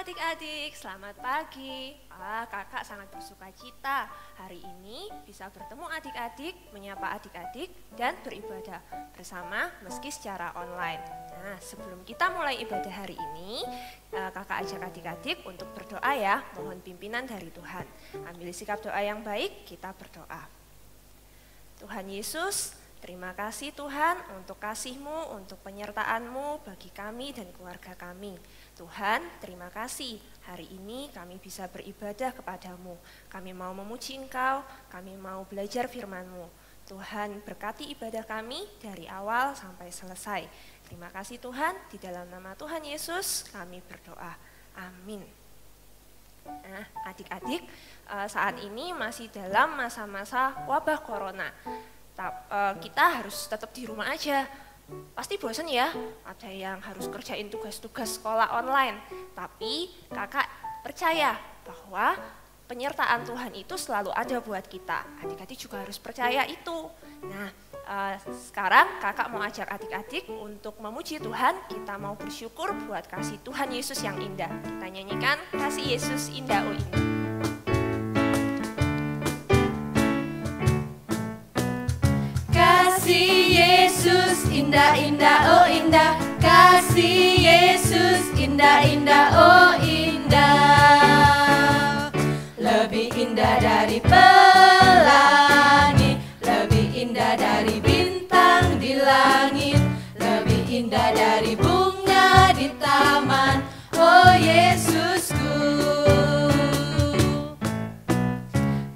adik-adik, selamat pagi. Kakak sangat bersuka cita hari ini bisa bertemu adik-adik, menyapa adik-adik, dan beribadah bersama meski secara online. Nah, sebelum kita mulai ibadah hari ini, kakak ajak adik-adik untuk berdoa ya, mohon pimpinan dari Tuhan. Ambil sikap doa yang baik, kita berdoa. Tuhan Yesus, terima kasih Tuhan untuk kasih-Mu, untuk penyertaan-Mu bagi kami dan keluarga kami. Tuhan, terima kasih hari ini kami bisa beribadah kepadamu. Kami mau memuji Engkau, kami mau belajar firman-Mu. Tuhan, berkati ibadah kami dari awal sampai selesai. Terima kasih Tuhan, di dalam nama Tuhan Yesus kami berdoa. Amin. Nah, adik-adik, saat ini masih dalam masa-masa wabah corona. Kita harus tetap di rumah aja. Pasti bosan ya, ada yang harus kerjain tugas-tugas sekolah online. Tapi kakak percaya bahwa penyertaan Tuhan itu selalu ada buat kita. Adik-adik juga harus percaya itu. Nah, sekarang kakak mau ajak adik-adik untuk memuji Tuhan. Kita mau bersyukur buat kasih Tuhan Yesus yang indah. Kita nyanyikan kasih Yesus indah oh indah. Kasih Yesus indah-indah oh indah, kasih Yesus indah-indah oh indah. Lebih indah dari pelangi, lebih indah dari bintang di langit, lebih indah dari bunga di taman, oh Yesusku.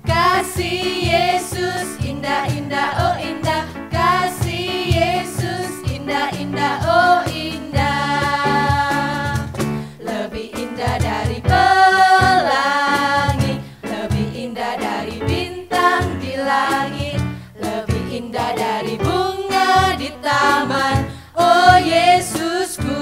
Kasih Yesus indah-indah oh indah, kasih Yesus indah-indah oh indah. Lebih indah dari pelangi, lebih indah dari bintang di langit, lebih indah dari bunga di taman, oh Yesusku.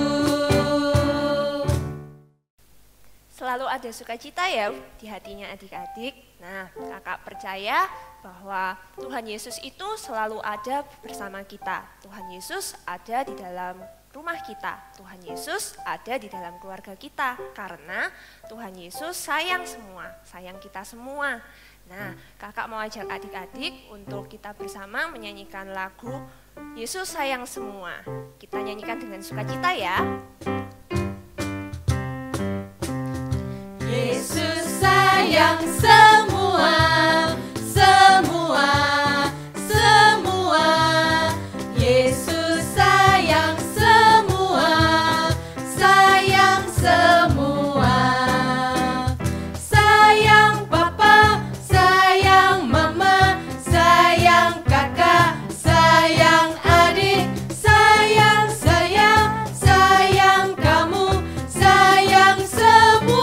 Selalu ada sukacita ya di hatinya adik-adik. Nah, kakak percaya bahwa Tuhan Yesus itu selalu ada bersama kita. Tuhan Yesus ada di dalam rumah kita. Tuhan Yesus ada di dalam keluarga kita. Karena Tuhan Yesus sayang semua, sayang kita semua. Nah, kakak mau ajak adik-adik untuk kita bersama menyanyikan lagu Yesus sayang semua. Kita nyanyikan dengan sukacita ya. Yesus sayang semua, semua, semua. Yesus sayang semua, sayang semua. Sayang papa, sayang mama, sayang kakak, sayang adik, sayang saya, sayang kamu, sayang semua.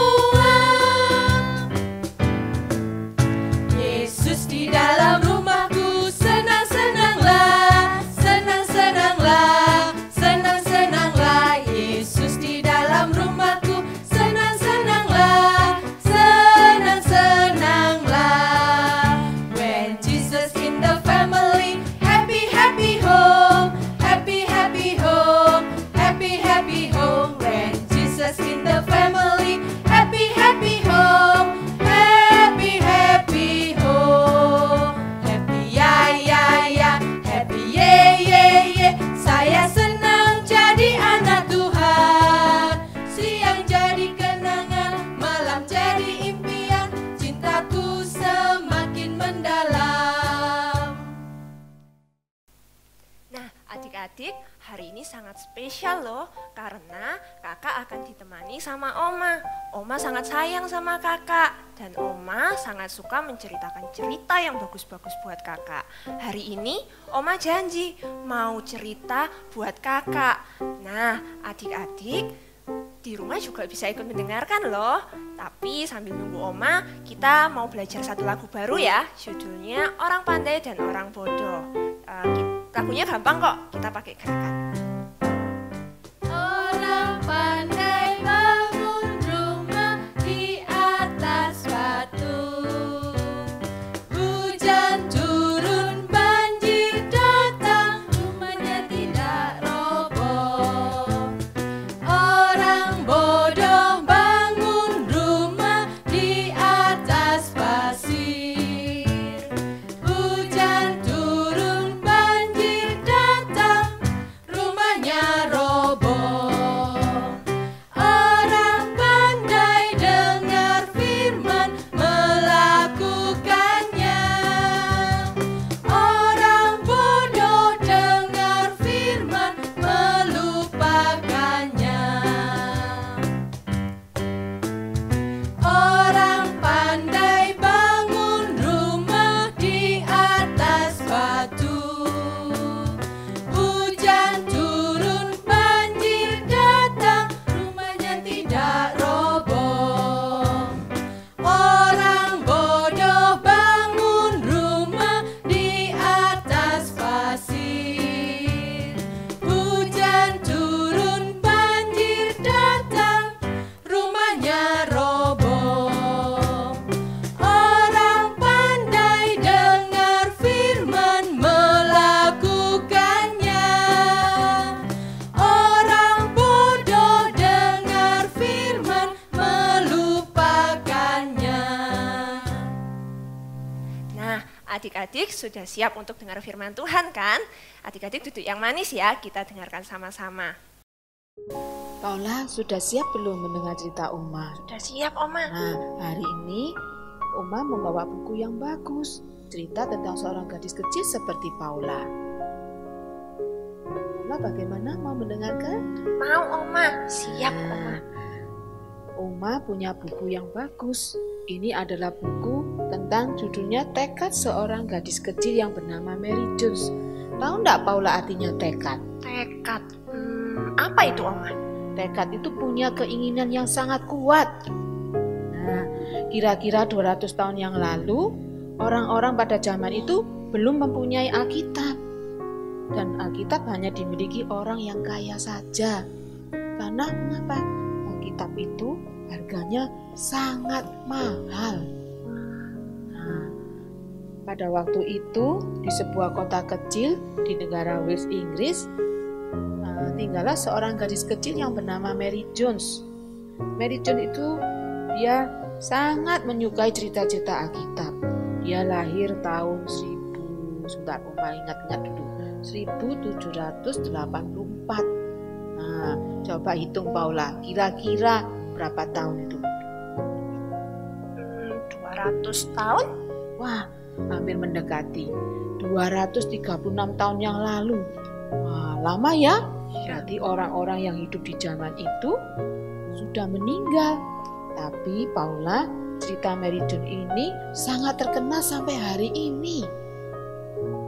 Yesus di dalam rumahku, senang-senanglah, senang-senanglah, senang-senanglah. Yesus di dalam rumahku, senang-senanglah, senang-senanglah. When Jesus in the family, happy, happy home, happy, happy home, happy, happy home. When Jesus in the family, happy, happy home, happy, happy home. Happy ya ya ya, happy ye ye ye. Saya senang jadi anak Tuhan. Siang jadi kenangan, malam jadi impian. Cintaku semakin mendalam. Nah, adik-adik, hari ini sangat spesial loh, karena kakak akan ditemani sama Oma. Oma sangat sayang sama kakak, dan Oma sangat suka menceritakan cerita yang bagus-bagus buat kakak. Hari ini Oma janji mau cerita buat kakak. Nah, adik-adik di rumah juga bisa ikut mendengarkan loh. Tapi sambil nunggu Oma, kita mau belajar satu lagu baru ya, judulnya Orang Pandai dan Orang Bodoh. Lagunya gampang kok, kita pakai gerakan. Orang pandai bangun rumah di atas batu. Hujan turun, banjir datang, rumahnya tidak roboh. Orang bodoh bangun Adik-adik sudah siap untuk dengar firman Tuhan kan? Adik-adik duduk yang manis ya, kita dengarkan sama-sama. Paula sudah siap belum mendengar cerita Oma? Sudah siap, Oma. Nah, hari ini Oma membawa buku yang bagus, cerita tentang seorang gadis kecil seperti Paula. Paula bagaimana, mau mendengarkan? Mau, Oma. Siap, Oma. Oma punya buku yang bagus. Ini adalah buku tentang judulnya Tekad Seorang Gadis Kecil yang bernama Mary Jones. Tahu enggak Paula artinya tekad? Tekad. Apa itu, Oma? Tekad itu punya keinginan yang sangat kuat. Nah, kira-kira 200 tahun yang lalu, orang-orang pada zaman itu belum mempunyai Alkitab. Dan Alkitab hanya dimiliki orang yang kaya saja. Karena mengapa? Alkitab itu harganya sangat mahal. Nah, pada waktu itu di sebuah kota kecil di negara Wales, Inggris, tinggallah seorang gadis kecil yang bernama Mary Jones. Mary Jones itu dia sangat menyukai cerita-cerita Alkitab. Dia lahir tahun 1784. Nah, coba hitung Paula, kira-kira berapa tahun itu? 200 tahun? Wah, hampir mendekati. 236 tahun yang lalu. Wah, lama ya? Berarti orang-orang yang hidup di zaman itu sudah meninggal. Tapi Paula, cerita Mary Jones ini sangat terkenal sampai hari ini.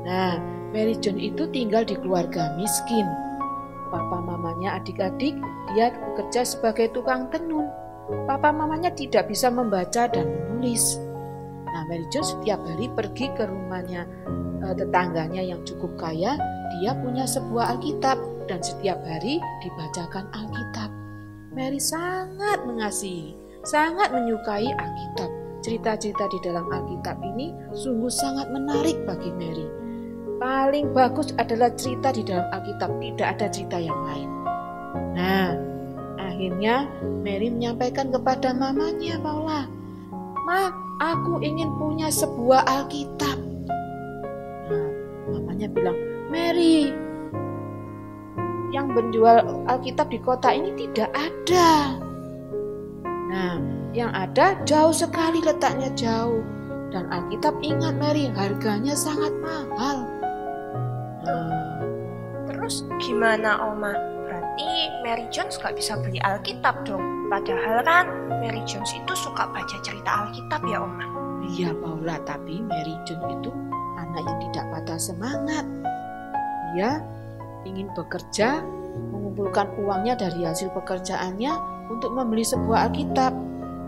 Nah, Mary Jones itu tinggal di keluarga miskin. Papa mamanya adik-adik, dia bekerja sebagai tukang tenun. Papa mamanya tidak bisa membaca dan menulis. Nah, Mary Jones setiap hari pergi ke rumahnya tetangganya yang cukup kaya. Dia punya sebuah Alkitab dan setiap hari dibacakan Alkitab. Mary sangat mengasihi, sangat menyukai Alkitab. Cerita-cerita di dalam Alkitab ini sungguh sangat menarik bagi Mary. Paling bagus adalah cerita di dalam Alkitab, tidak ada cerita yang lain. Nah, akhirnya Mary menyampaikan kepada mamanya, Paula, "Ma, aku ingin punya sebuah Alkitab." Nah, mamanya bilang, "Mary, yang menjual Alkitab di kota ini tidak ada. Nah, yang ada jauh sekali, letaknya jauh. Dan Alkitab, ingat Mary, harganya sangat mahal." Terus gimana, Oma? Berarti Mary Jones gak bisa beli Alkitab dong. Padahal kan Mary Jones itu suka baca cerita Alkitab ya, Oma. Iya Paula, tapi Mary Jones itu anak yang tidak patah semangat. Dia ingin bekerja, mengumpulkan uangnya dari hasil pekerjaannya untuk membeli sebuah Alkitab.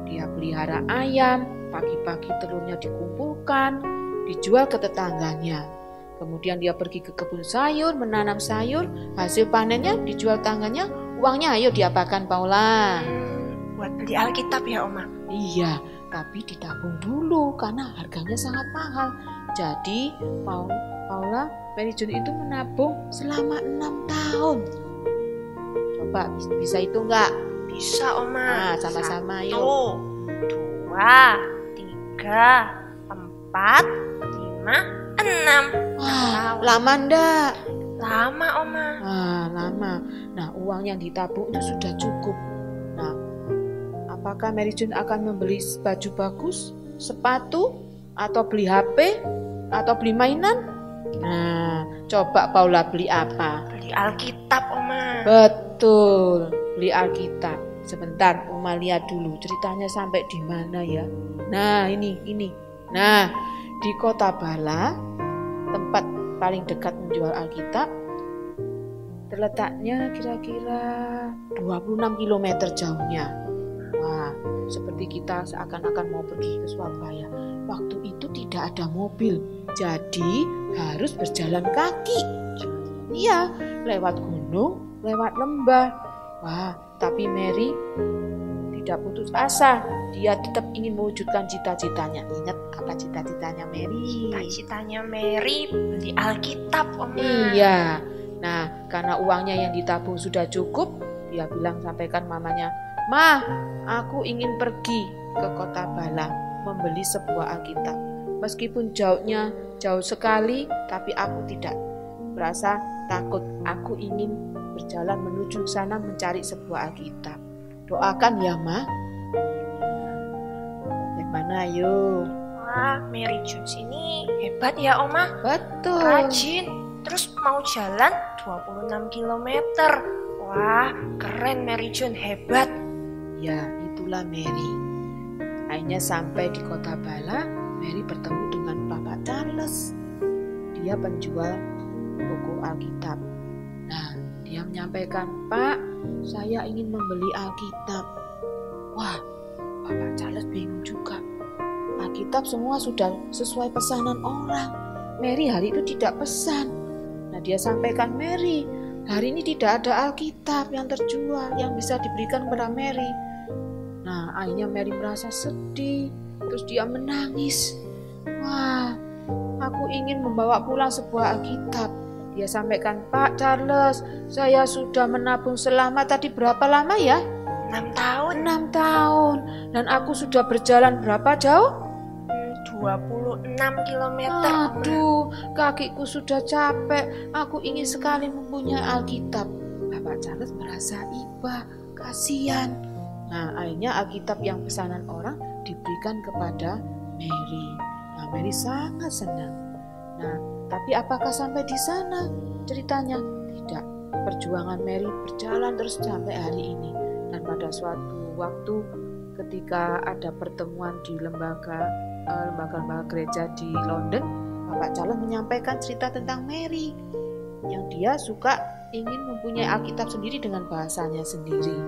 Dia pelihara ayam, pagi-pagi telurnya dikumpulkan, dijual ke tetangganya. Kemudian dia pergi ke kebun sayur, menanam sayur, hasil panennya dijual tangannya, uangnya ayo diapakan Paula? Buat beli Alkitab ya, Oma? Iya, tapi ditabung dulu karena harganya sangat mahal. Jadi Paula, Mary Jones itu menabung selama 6 tahun. Coba bisa itu enggak? Bisa, Oma. Nah, sama-sama 1, yuk. 2, 3, 4, 5, 6. Wah, lama enggak? Lama, Oma. Lama. Nah, uang yang ditabung itu sudah cukup. Nah, apakah Mary Jones akan membeli baju bagus, sepatu, atau beli HP, atau beli mainan? Nah, coba Paula beli apa? Beli Alkitab, Oma. Betul, beli Alkitab. Sebentar, Oma lihat dulu ceritanya sampai di mana ya. Nah, ini. Nah, di Kota Bala, tempat paling dekat menjual Alkitab, terletaknya kira-kira 26 km jauhnya. Wah, seperti kita seakan-akan mau pergi ke Surabaya. Waktu itu tidak ada mobil, jadi harus berjalan kaki. Iya, lewat gunung, lewat lembah. Wah, tapi Mary tidak putus asa. Dia tetap ingin mewujudkan cita-citanya. Ingat apa cita-citanya Mary? Cita-citanya Mary beli Alkitab, Oma. Iya. Nah, karena uangnya yang ditabung sudah cukup, dia bilang sampaikan mamanya, "Ma, aku ingin pergi ke Kota Bala membeli sebuah Alkitab." Meskipun jauh sekali, tapi aku tidak merasa takut. Aku ingin berjalan menuju sana mencari sebuah Alkitab. Doakan ya, Ma. Bagaimana, yuk? Wah, Mary Jones ini hebat ya, Oma. Betul. Rajin. Terus mau jalan 26 km. Wah, keren Mary Jones, hebat. Ya, itulah Mary. Akhirnya sampai di Kota Bala, Mary bertemu dengan Bapak Charles. Dia penjual buku Alkitab. Nah, dia menyampaikan, "Pak, saya ingin membeli Alkitab." Wah, Bapak Charles bingung juga. Alkitab semua sudah sesuai pesanan orang. Mary hari itu tidak pesan. Nah, dia sampaikan, "Mary, hari ini tidak ada Alkitab yang terjual yang bisa diberikan kepada Mary." Nah, akhirnya Mary merasa sedih. Terus dia menangis. "Wah, aku ingin membawa pulang sebuah Alkitab." Dia sampaikan, "Pak Charles, saya sudah menabung selama tadi berapa lama ya?" 6 tahun. 6 tahun. Dan aku sudah berjalan berapa jauh? 26 km. Aduh, kakiku sudah capek. Aku ingin sekali mempunyai Alkitab. Bapak Charles merasa iba, kasihan. Nah, akhirnya Alkitab yang pesanan orang diberikan kepada Mary. Nah, Mary sangat senang. Nah, tapi apakah sampai di sana ceritanya? Tidak. Perjuangan Mary berjalan terus sampai hari ini. Dan pada suatu waktu ketika ada pertemuan di lembaga gereja di London, Bapak Charles menyampaikan cerita tentang Mary yang dia suka ingin mempunyai Alkitab sendiri dengan bahasanya sendiri.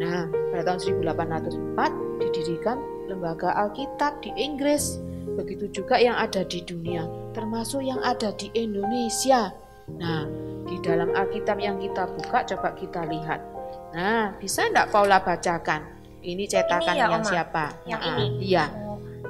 Nah, pada tahun 1804 didirikan lembaga Alkitab di Inggris. Begitu juga yang ada di dunia, termasuk yang ada di Indonesia. Nah, di dalam Alkitab yang kita buka, coba kita lihat. Nah, bisa enggak Paula bacakan? Ini cetakan Ini ya, yang Oma? siapa? Yang Nah, ini? Iya,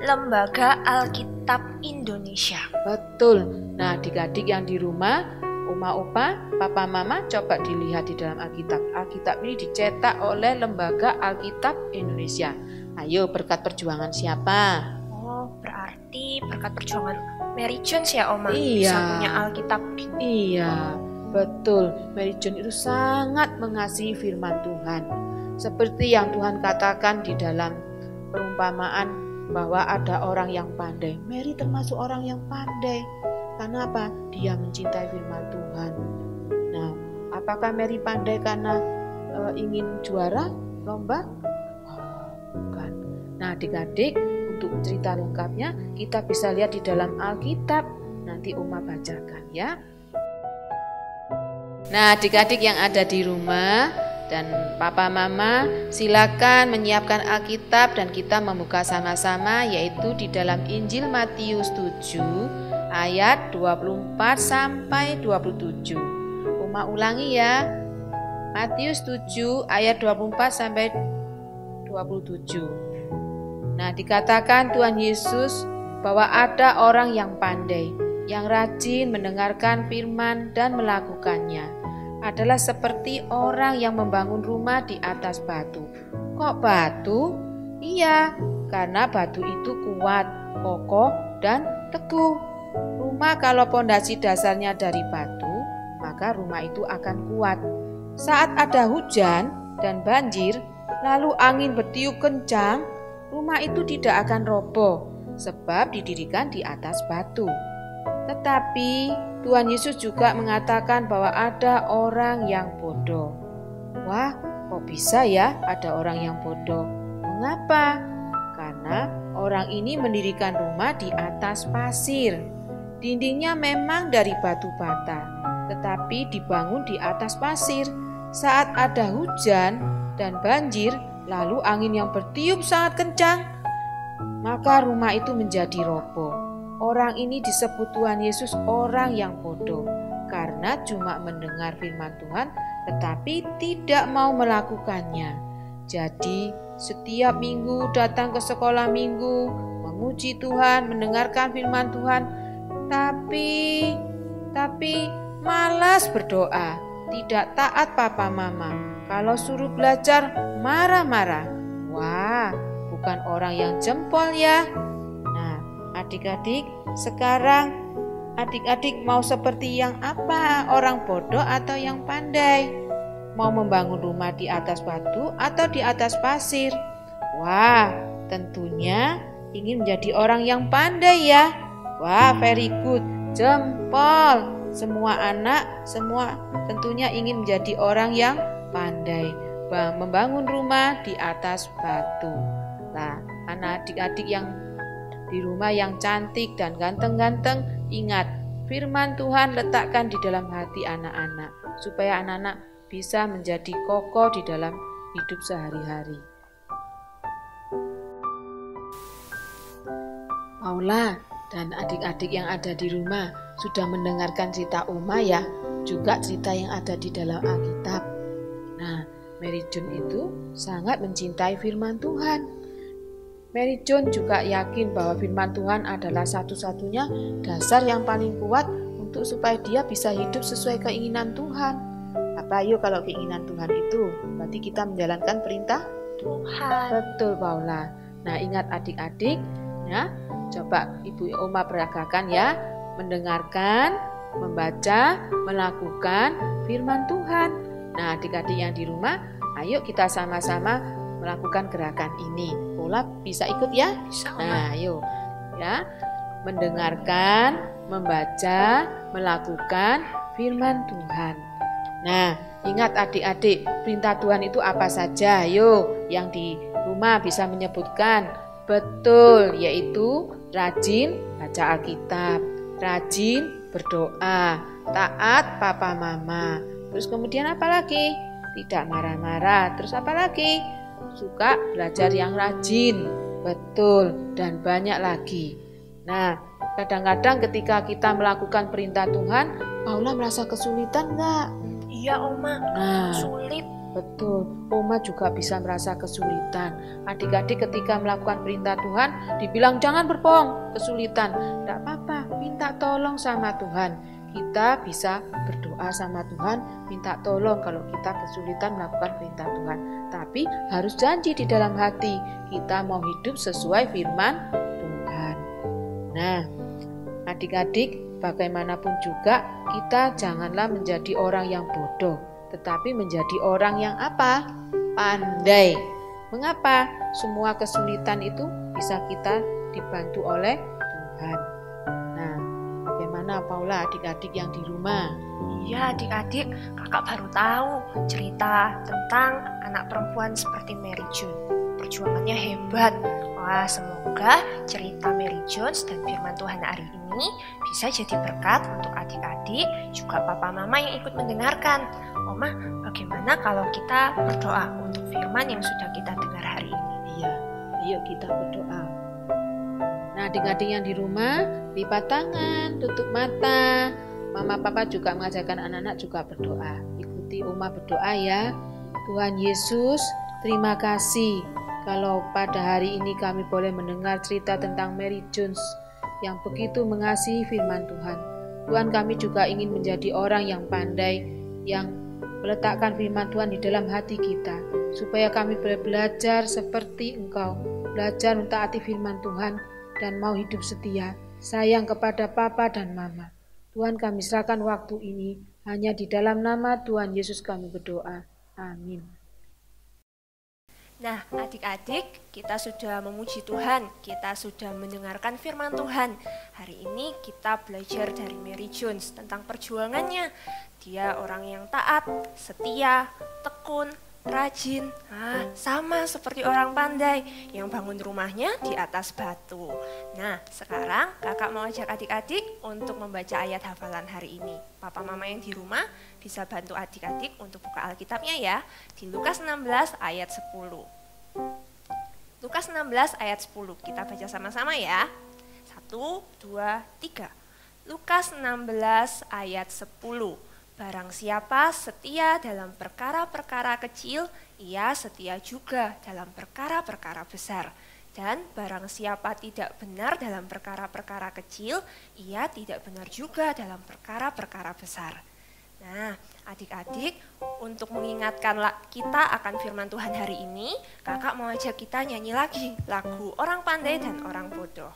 Lembaga Alkitab Indonesia. betul. Nah, adik-adik yang di rumah, Oma, Opa, Papa, Mama, coba dilihat di dalam Alkitab. Alkitab ini dicetak oleh Lembaga Alkitab Indonesia. Ayo, berkat perjuangan siapa? Oh, berarti berkat perjuangan Mary Jones ya, Oma? Iya. Bisa punya Alkitab. Iya, betul. Mary Jones itu sangat mengasihi firman Tuhan. Seperti yang Tuhan katakan di dalam perumpamaan bahwa ada orang yang pandai. Mary termasuk orang yang pandai. Karena apa? Dia mencintai firman Tuhan. Nah, apakah Mary pandai karena ingin juara lomba? Oh, bukan. Nah, adik-adik, untuk cerita lengkapnya kita bisa lihat di dalam Alkitab. Nanti Oma bacakan ya. Nah, adik-adik yang ada di rumah dan Papa Mama, silakan menyiapkan Alkitab dan kita membuka sama-sama, yaitu di dalam Injil Matius 7 ayat 24 sampai 27. Uma ulangi ya. Matius 7 ayat 24 sampai 27. Nah, dikatakan Tuhan Yesus bahwa ada orang yang pandai, yang rajin mendengarkan firman dan melakukannya. Adalah seperti orang yang membangun rumah di atas batu. Kok batu? Iya, karena batu itu kuat, kokoh, dan teguh. Rumah kalau pondasi dasarnya dari batu, maka rumah itu akan kuat. Saat ada hujan dan banjir, lalu angin bertiup kencang, rumah itu tidak akan roboh, sebab didirikan di atas batu. Tetapi Tuhan Yesus juga mengatakan bahwa ada orang yang bodoh. Wah, kok bisa ya ada orang yang bodoh? Mengapa? Karena orang ini mendirikan rumah di atas pasir. Dindingnya memang dari batu bata, tetapi dibangun di atas pasir. Saat ada hujan dan banjir, lalu angin yang bertiup sangat kencang, maka rumah itu menjadi roboh. Orang ini disebut Tuhan Yesus orang yang bodoh karena cuma mendengar firman Tuhan tetapi tidak mau melakukannya. Jadi setiap minggu datang ke sekolah minggu, memuji Tuhan, mendengarkan firman Tuhan, tapi malas berdoa, tidak taat papa mama. Kalau suruh belajar marah-marah. Wah, bukan orang yang jempol ya. Adik-adik, sekarang adik-adik mau seperti yang apa? Orang bodoh atau yang pandai? Mau membangun rumah di atas batu atau di atas pasir? Wah, tentunya ingin menjadi orang yang pandai ya. Wah, very good. Jempol. Semua anak, semua tentunya ingin menjadi orang yang pandai. Membangun rumah di atas batu. Nah, anak adik-adik yang di rumah yang cantik dan ganteng-ganteng, ingat, firman Tuhan letakkan di dalam hati anak-anak, supaya anak-anak bisa menjadi kokoh di dalam hidup sehari-hari. Paula dan adik-adik yang ada di rumah sudah mendengarkan cerita Oma ya, juga cerita yang ada di dalam Alkitab. Nah, Mary John itu sangat mencintai firman Tuhan. Mary John juga yakin bahwa firman Tuhan adalah satu-satunya dasar yang paling kuat untuk supaya dia bisa hidup sesuai keinginan Tuhan. Apa yuk kalau keinginan Tuhan itu? Berarti kita menjalankan perintah Tuhan. Betul Paula. Nah, ingat adik-adik ya, coba Ibu Oma peragakan ya, mendengarkan, membaca, melakukan firman Tuhan. Nah, adik-adik yang di rumah, ayo kita sama-sama melakukan gerakan ini. Paula bisa ikut ya? Bisa, Nah, ayo ya, mendengarkan, membaca, melakukan firman Tuhan. Nah, ingat adik-adik, perintah Tuhan itu apa saja? Ayo, yang di rumah bisa menyebutkan. Betul, yaitu rajin baca Alkitab, rajin berdoa, taat papa mama. Terus kemudian apa lagi? Tidak marah-marah. Terus apa lagi? Suka belajar yang rajin. Betul, dan banyak lagi. Nah, kadang-kadang ketika kita melakukan perintah Tuhan, Paula merasa kesulitan enggak? Iya Oma, Nah, sulit. betul, Oma juga bisa merasa kesulitan. Adik-adik ketika melakukan perintah Tuhan, dibilang jangan berbohong, kesulitan. Tidak apa-apa, minta tolong sama Tuhan. Kita bisa berdoa sama Tuhan, minta tolong kalau kita kesulitan melakukan perintah Tuhan. Tapi harus janji di dalam hati, kita mau hidup sesuai firman Tuhan. Nah, adik-adik, bagaimanapun juga, kita janganlah menjadi orang yang bodoh, tetapi menjadi orang yang apa? Pandai. Mengapa? Semua kesulitan itu bisa kita dibantu oleh Tuhan. Nah, bagaimana Paula adik-adik yang di rumah? Iya adik-adik, kakak baru tahu cerita tentang anak perempuan seperti Mary John. Perjuangannya hebat. Wah, semoga cerita Mary Jones dan firman Tuhan hari ini bisa jadi berkat untuk adik-adik, juga papa mama yang ikut mendengarkan. Oma, bagaimana kalau kita berdoa untuk firman yang sudah kita dengar hari ini? Iya, ayo kita berdoa. Nah, adik-adik yang di rumah, lipat tangan, tutup mata. Mama papa juga mengajarkan anak-anak juga berdoa. Ikuti Oma berdoa ya. Tuhan Yesus, terima kasih kalau pada hari ini kami boleh mendengar cerita tentang Mary Jones yang begitu mengasihi firman Tuhan. Tuhan, kami juga ingin menjadi orang yang pandai, yang meletakkan firman Tuhan di dalam hati kita, supaya kami boleh belajar seperti Engkau, belajar mentaati firman Tuhan dan mau hidup setia, sayang kepada Papa dan Mama. Tuhan, kami serahkan waktu ini hanya di dalam nama Tuhan Yesus kami berdoa. Amin. Nah, adik-adik, kita sudah memuji Tuhan, kita sudah mendengarkan firman Tuhan. Hari ini kita belajar dari Mary Jones tentang perjuangannya. Dia orang yang taat, setia, tekun, rajin, sama seperti orang pandai yang bangun rumahnya di atas batu. Nah, sekarang kakak mau ajak adik-adik untuk membaca ayat hafalan hari ini. Papa mama yang di rumah bisa bantu adik-adik untuk buka Alkitabnya ya, di Lukas 16 ayat 10. Lukas 16 ayat 10, kita baca sama-sama ya. 1, 2, 3. Lukas 16 ayat 10. Barang siapa setia dalam perkara-perkara kecil, ia setia juga dalam perkara-perkara besar. Dan barang siapa tidak benar dalam perkara-perkara kecil, ia tidak benar juga dalam perkara-perkara besar. Nah, adik-adik, untuk mengingatkan kita akan firman Tuhan hari ini, kakak mau ajak kita nyanyi lagi lagu Orang Pandai dan Orang Bodoh.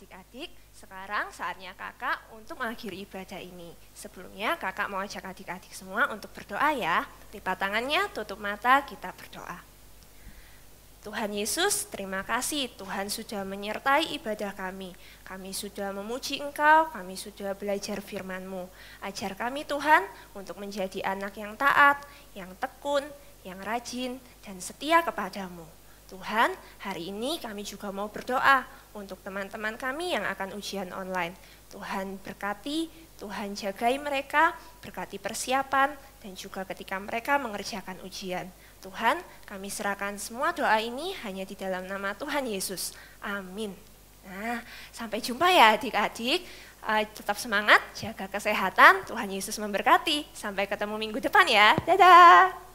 adik-adik, sekarang saatnya kakak untuk mengakhiri ibadah ini. Sebelumnya kakak mau ajak adik-adik semua untuk berdoa ya. Lipat tangannya, tutup mata, kita berdoa. Tuhan Yesus, terima kasih Tuhan sudah menyertai ibadah kami. Kami sudah memuji Engkau, kami sudah belajar firman-Mu. Ajar kami Tuhan untuk menjadi anak yang taat, yang tekun, yang rajin, dan setia kepadamu. Tuhan, hari ini kami juga mau berdoa untuk teman-teman kami yang akan ujian online. Tuhan berkati, Tuhan jagai mereka, berkati persiapan, dan juga ketika mereka mengerjakan ujian. Tuhan, kami serahkan semua doa ini hanya di dalam nama Tuhan Yesus. Amin. Nah, sampai jumpa ya adik-adik. Tetap semangat, jaga kesehatan, Tuhan Yesus memberkati. Sampai ketemu minggu depan ya. Dadah.